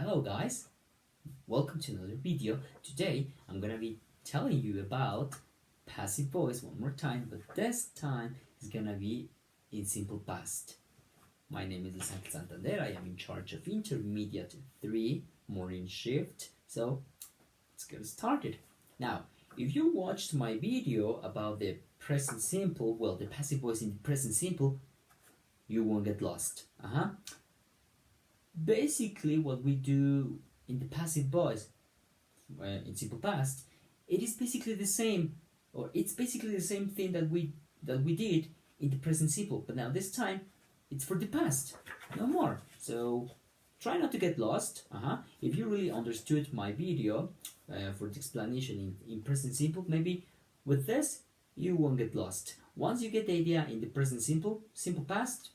Hello guys, welcome to another video. Today I'm gonna be telling you about passive voice one more time, but this time it's gonna be in simple past. My name is Isaac Santander. I am in charge of Intermediate 3 morning shift. So let's get started. Now, if you watched my video about the present simple, well, the passive voice in the present simple, you won't get lost. Basically, what we do in the passive voice in simple past, it is basically the same, or it's basically the same thing that we did in the present simple. But now this time, it's for the past, no more. So try not to get lost. If you really understood my video for the explanation in present simple, maybe with this you won't get lost. Once you get the idea in the present simple past,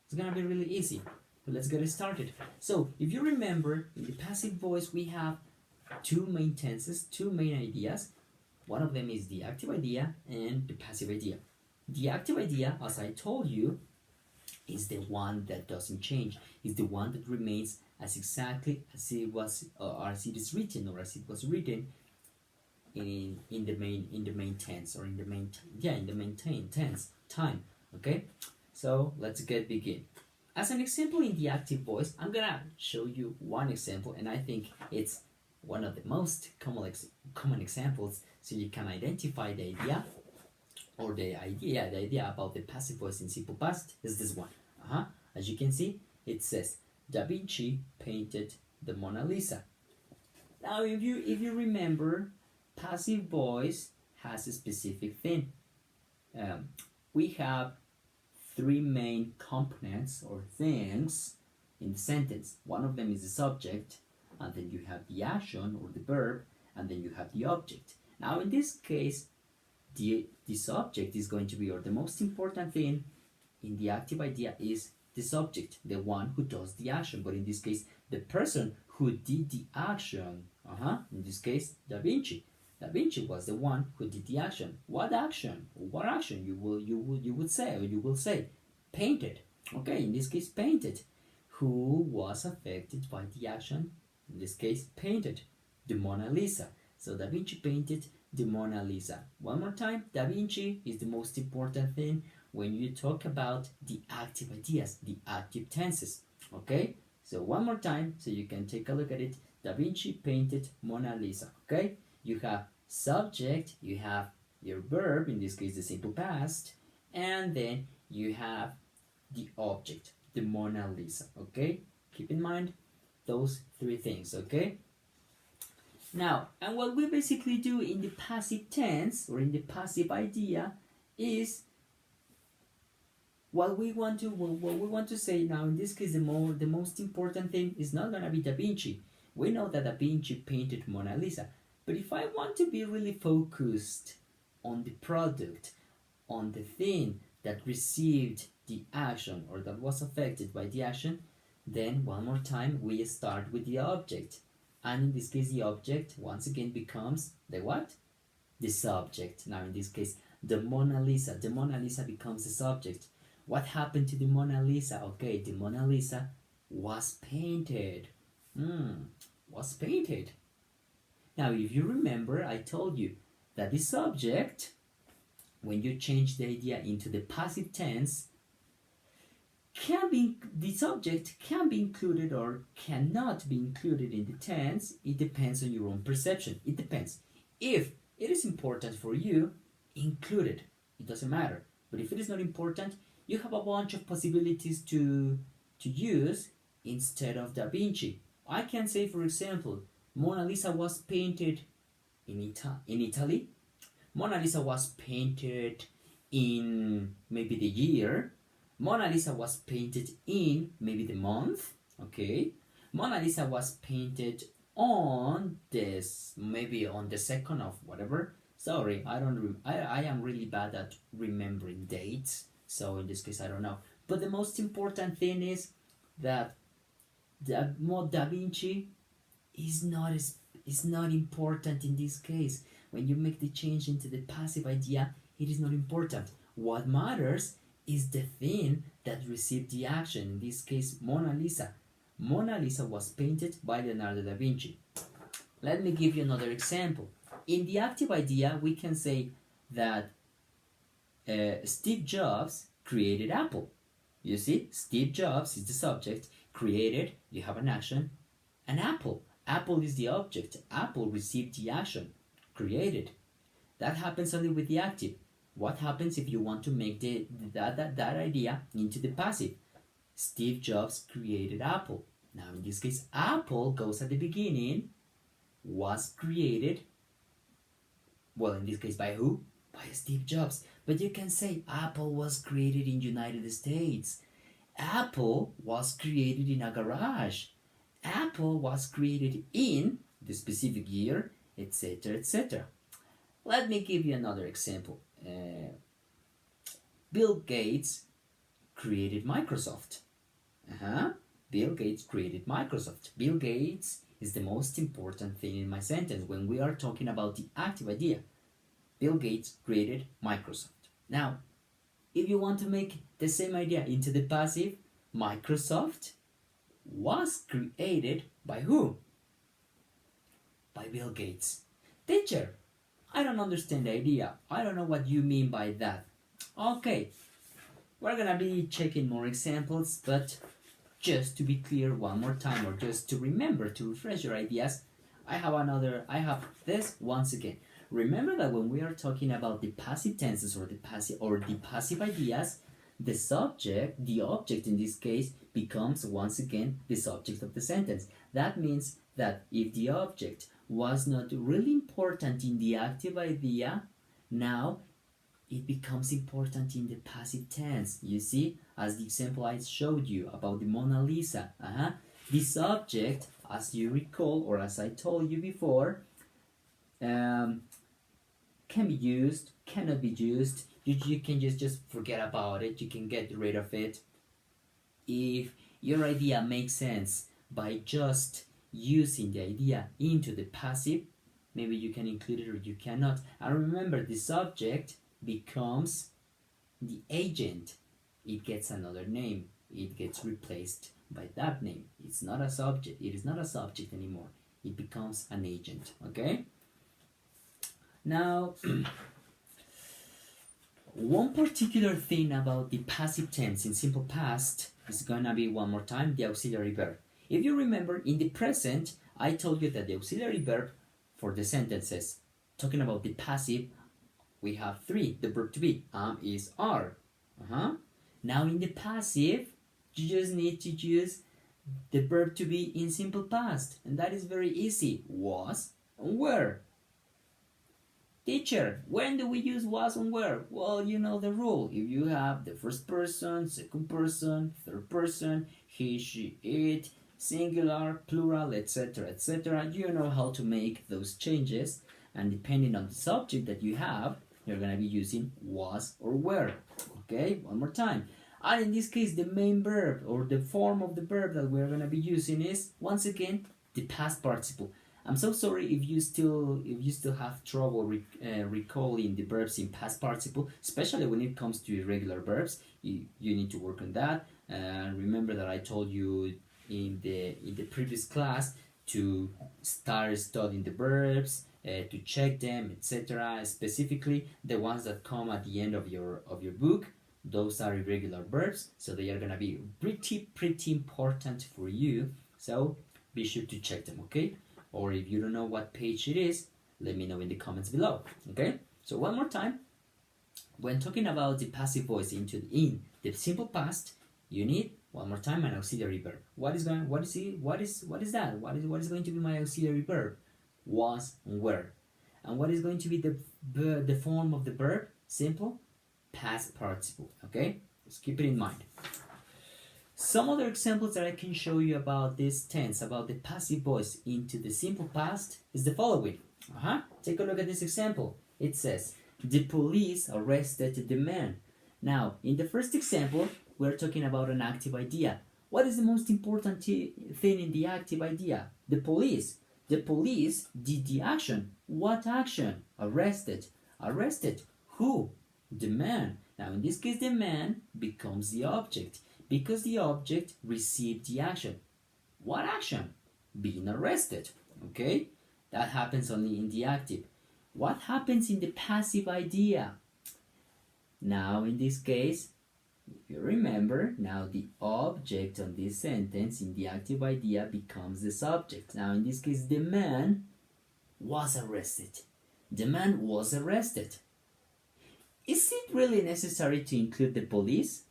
it's gonna be really easy. But let's get it started. So, if you remember, in the passive voice we have two main tenses, two main ideas. One of them is the active idea and the passive idea. The active idea, as I told you, is the one that doesn't change. Is the one that remains as exactly as it was, as it is written, or as it was written in the main tense, or in the main tense time. Okay, so let's get begin. As an example in the active voice, I'm gonna show you one example, and I think it's one of the most common examples, so you can identify the idea, or the idea about the passive voice in simple past is this one. As you can see, it says Da Vinci painted the Mona Lisa. Now, if you remember, passive voice has a specific thing. We have three main components or things in the sentence. One of them is the subject, and then you have the action or the verb, and then you have the object. Now, in this case, the subject is going to be, or the most important thing in the active idea is the subject, the one who does the action. But in this case, the person who did the action, in this case, Da Vinci. Da Vinci was the one who did the action. What action? What action you would say? Painted. Okay, in this case, painted. Who was affected by the action? In this case, painted the Mona Lisa. So Da Vinci painted the Mona Lisa. One more time, Da Vinci is the most important thing when you talk about the active ideas, the active tenses. Okay, so one more time, so you can take a look at it. Da Vinci painted Mona Lisa. Okay. You have subject, you have your verb, in this case the simple past, and then you have the object, the Mona Lisa. Okay, keep in mind those three things. Okay, now, and what we basically do in the passive tense, or in the passive idea, is what we want to say. Now, in this case, the most important thing is not gonna be Da Vinci. We know that Da Vinci painted Mona Lisa. But if I want to be really focused on the product, on the thing that received the action, or that was affected by the action, then one more time we start with the object. And in this case, the object once again becomes the what? The subject. Now in this case, the Mona Lisa. The Mona Lisa becomes the subject. What happened to the Mona Lisa? Okay, the Mona Lisa was painted. Was painted. Now, if you remember, I told you that the subject, when you change the idea into the passive tense, the subject can be included or cannot be included in the tense. It depends on your own perception. It depends. If it is important for you, include it. It doesn't matter. But if it is not important, you have a bunch of possibilities to use instead of Da Vinci. I can say, for example, Mona Lisa was painted in Italy. Mona Lisa was painted in maybe the year. Mona Lisa was painted in maybe the month. Okay. Mona Lisa was painted on this, maybe on the 2nd of whatever. Sorry, I am really bad at remembering dates. So in this case, I don't know. But the most important thing is that Da Vinci is not important in this case. When you make the change into the passive idea, it is not important. What matters is the thing that received the action. In this case, Mona Lisa. Mona Lisa was painted by Leonardo da Vinci. Let me give you another example. In the active idea, we can say that Steve Jobs created Apple. You see, Steve Jobs is the subject, created, you have an action, an apple. Apple is the object. Apple received the action, created. That happens only with the active. What happens if you want to make that idea into the passive? Steve Jobs created Apple. Now in this case, Apple goes at the beginning, was created, well in this case by who? By Steve Jobs. But you can say Apple was created in United States. Apple was created in a garage. Apple was created in the specific year, etc., etc. Let me give you another example. Bill Gates created Microsoft. Bill Gates created Microsoft. Bill Gates is the most important thing in my sentence when we are talking about the active idea. Bill Gates created Microsoft. Now, if you want to make the same idea into the passive, Microsoft was created by who? By Bill Gates. Teacher, I don't understand the idea. I don't know what you mean by that. Okay, we're gonna be checking more examples, but just to be clear one more time, or just to remember to refresh your ideas, I have this once again. Remember that when we are talking about the passive tenses or the passive ideas, the object in this case becomes once again the subject of the sentence. That means that if the object was not really important in the active idea, now it becomes important in the passive tense. You see, as the example I showed you about the Mona Lisa. The subject, as you recall, or as I told you before, can be used, cannot be used. You can just forget about it. You can get rid of it. If your idea makes sense by just using the idea into the passive, maybe you can include it or you cannot. And remember, the subject becomes the agent. It gets another name. It gets replaced by that name. It's not a subject. It is not a subject anymore. It becomes an agent. Okay? Now, one particular thing about the passive tense in simple past is gonna be, one more time, the auxiliary verb. If you remember, in the present, I told you that the auxiliary verb for the sentences talking about the passive, we have three. The verb to be, am, is, are. Now in the passive, you just need to use the verb to be in simple past, and that is very easy. Was and were. Teacher, when do we use was and were? Well, you know the rule. If you have the first person, second person, third person, he, she, it, singular, plural, etc., etc., you know how to make those changes, and depending on the subject that you have, you're going to be using was or were. Okay, one more time. And in this case, the main verb or the form of the verb that we're going to be using is, once again, the past participle. I'm so sorry if you still have trouble recalling the verbs in past participle, especially when it comes to irregular verbs. You need to work on that. Remember that I told you in the previous class to start studying the verbs, to check them, etc. Specifically, the ones that come at the end of your book. Those are irregular verbs, so they are gonna be pretty important for you. So be sure to check them, okay? Or if you don't know what page it is, let me know in the comments below. Okay? So one more time, when talking about the passive voice in the simple past, you need, one more time, an auxiliary verb. What is that? What is going to be my auxiliary verb? Was and were. And what is going to be the form of the verb? Simple past participle. Okay? Just keep it in mind. Some other examples that I can show you about this tense, about the passive voice into the simple past, is the following. Take a look at this example. It says, the police arrested the man. Now, in the first example, we're talking about an active idea. What is the most important thing in the active idea? The police. The police did the action. What action? Arrested. Arrested. Who? The man. Now, in this case, the man becomes the object, because the object received the action. What action? Being arrested. Okay? That happens only in the active. What happens in the passive idea? Now, in this case, if you remember, now the object of this sentence in the active idea becomes the subject. Now, in this case, the man was arrested. The man was arrested. Is it really necessary to include the police?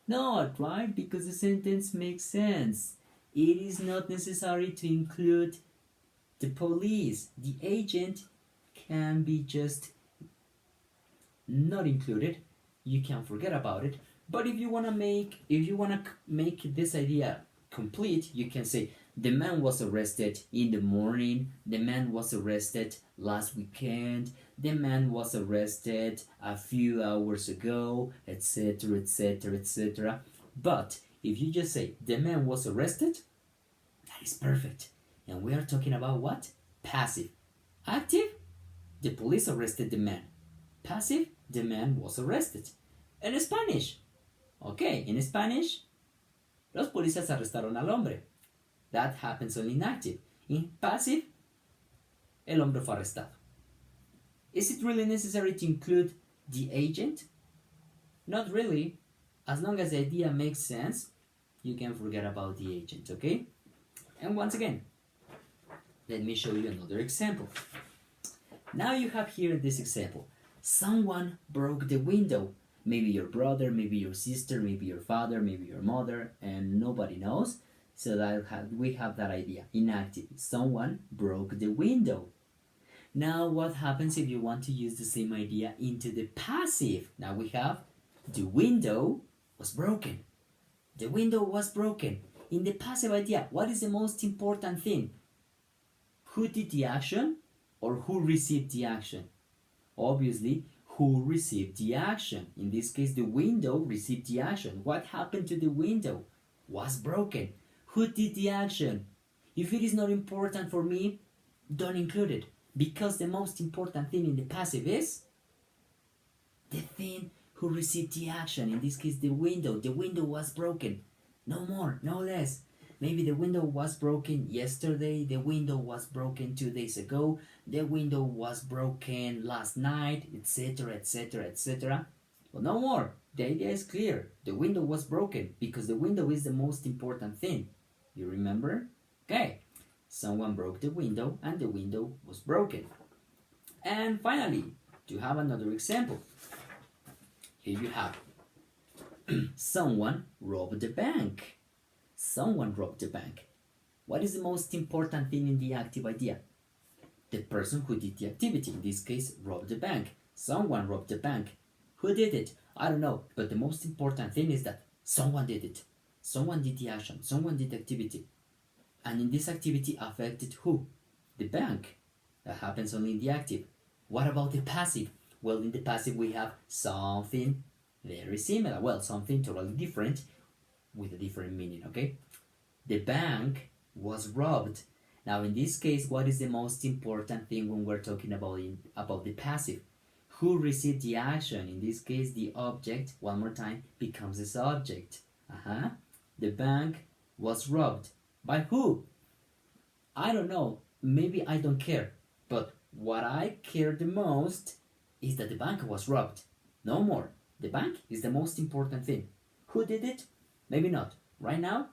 Not, right? Because the sentence makes sense. It is not necessary to include the police. The agent can be just not included. You can forget about it. But if you wanna make this idea complete, you can say the man was arrested in the morning. The man was arrested last weekend. The man was arrested a few hours ago, etc., etc., etc. But if you just say the man was arrested, that is perfect. And we are talking about what? Passive. Active, the police arrested the man. Passive, the man was arrested. In Spanish, okay, in Spanish, los policías arrestaron al hombre. That happens only in active. In passive, el hombre fue arrestado. Is it really necessary to include the agent? Not really. As long as the idea makes sense, you can forget about the agent, okay? And once again, let me show you another example. Now you have here this example. Someone broke the window. Maybe your brother, maybe your sister, maybe your father, maybe your mother, and nobody knows. So that we have that idea. Inactive. Someone broke the window. Now what happens if you want to use the same idea into the passive? Now we have the window was broken. The window was broken. In the passive idea, what is the most important thing? Who did the action or who received the action? Obviously, who received the action. In this case, the window received the action. What happened to the window? Was broken. Who did the action? If it is not important for me, don't include it. Because the most important thing in the passive is the thing who received the action. In this case, the window. The window was broken. No more, no less. Maybe the window was broken yesterday, the window was broken 2 days ago, the window was broken last night, etc., etc., etc. But no more. The idea is clear. The window was broken because the window is the most important thing. You remember? Okay. Someone broke the window and the window was broken. And finally, to have another example. Here you have someone robbed the bank. Someone robbed the bank. What is the most important thing in the active idea? The person who did the activity, in this case, robbed the bank. Someone robbed the bank. Who did it? I don't know, but the most important thing is that someone did it. Someone did the action. Someone did the activity. And in this activity affected who? The bank. That happens only in the active. What about the passive? Well, in the passive we have something very similar. Well, something totally different with a different meaning, okay? The bank was robbed. Now, in this case, what is the most important thing when we're talking about the passive? Who received the action? In this case, the object, one more time, becomes the subject. The bank was robbed. By who? I don't know. Maybe I don't care. But what I care the most is that the bank was robbed. No more. The bank is the most important thing. Who did it? Maybe not. Right now,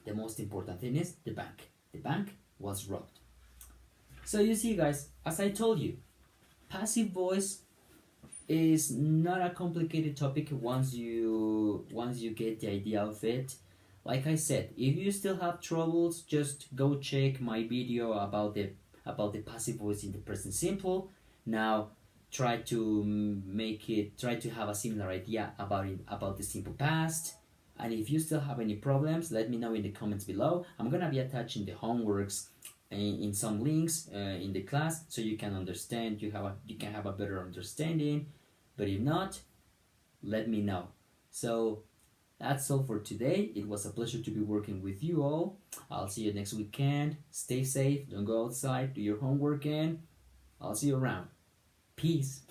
the most important thing is the bank. The bank was robbed. So you see, guys, as I told you, passive voice is not a complicated topic once you get the idea of it. Like I said, if you still have troubles, just go check my video about the passive voice in the present simple. Now try to have a similar idea about the simple past. And if you still have any problems, let me know in the comments below. I'm gonna be attaching the homeworks in some links in the class, so you can understand. You can have a better understanding. But if not, let me know. So that's all for today. It was a pleasure to be working with you all. I'll see you next weekend. Stay safe. Don't go outside. Do your homework, and I'll see you around. Peace.